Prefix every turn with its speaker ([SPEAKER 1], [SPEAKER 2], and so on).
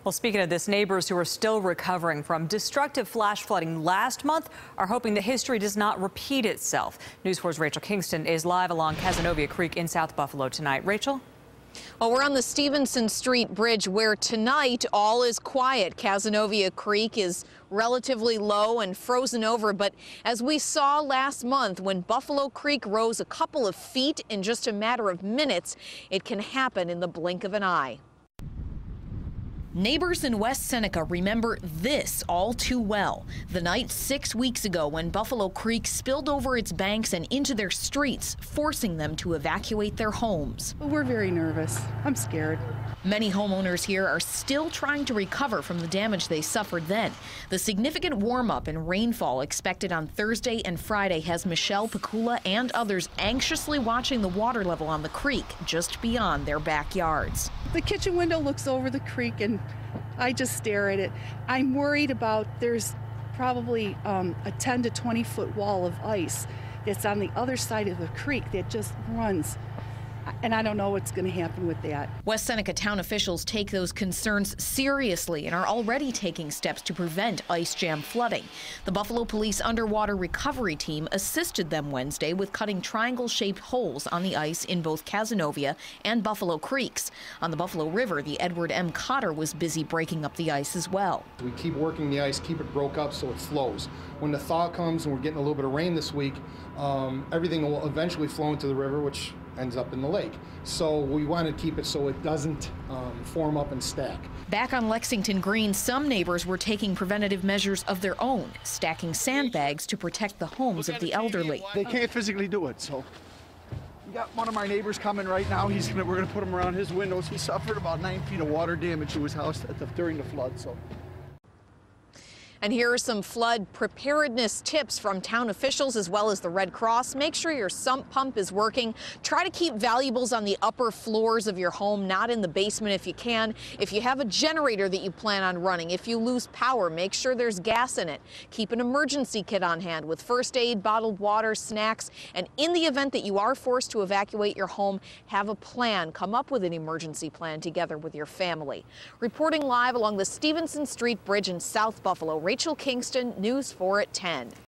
[SPEAKER 1] Well, speaking of this, neighbors who are still recovering from destructive flash flooding last month are hoping that history does not repeat itself. News 4's Rachel Kingston is live along Cazenovia Creek in South Buffalo tonight. Rachel?
[SPEAKER 2] Well, we're on the Stevenson Street Bridge where tonight all is quiet. Cazenovia Creek is relatively low and frozen over, but as we saw last month when Buffalo Creek rose a couple of feet in just a matter of minutes, it can happen in the blink of an eye. Neighbors in West Seneca remember this all too well. The night 6 weeks ago when Buffalo Creek spilled over its banks and into their streets, forcing them to evacuate their homes.
[SPEAKER 3] We're very nervous. I'm scared.
[SPEAKER 2] Many homeowners here are still trying to recover from the damage they suffered then. The significant warm-up and rainfall expected on Thursday and Friday has Michelle Pacula and others anxiously watching the water level on the creek just beyond their backyards.
[SPEAKER 3] The kitchen window looks over the creek and I just stare at it. I'm worried about there's probably a 10 to 20 foot wall of ice that's on the other side of the creek that just runs. And I don't know what's going to happen with that.
[SPEAKER 2] West Seneca town officials take those concerns seriously and are already taking steps to prevent ice jam flooding. The Buffalo Police Underwater Recovery Team assisted them Wednesday with cutting triangle-shaped holes on the ice in both Cazenovia and Buffalo Creeks. On the Buffalo River, the Edward M. Cotter was busy breaking up the ice as well.
[SPEAKER 4] We keep working the ice, keep it broke up so it flows. When the thaw comes and we're getting a little bit of rain this week, everything will eventually flow into the river, which ends up in the lake. So we want to keep it so it doesn't form up and stack.
[SPEAKER 2] Back on Lexington Green, some neighbors were taking preventative measures of their own, stacking sandbags to protect the homes of the elderly.
[SPEAKER 5] They can't physically do it, so we got one of my neighbors coming right now. We're going to put him around his windows. He suffered about 9 feet of water damage to his house during the flood. And here are some flood preparedness tips from town officials as well as the Red Cross. Make sure your sump pump is working. Try to keep valuables on the upper floors of your home, not in the basement if you can. If you have a generator that you plan on running, if you lose power, make sure there's gas in it. Keep an emergency kit on hand with first aid, bottled water, snacks, and in the event that you are forced to evacuate your home, have a plan. Come up with an emergency plan together with your family. Reporting live along the Stevenson Street Bridge in South Buffalo, Rachel Kingston, News 4 at 10.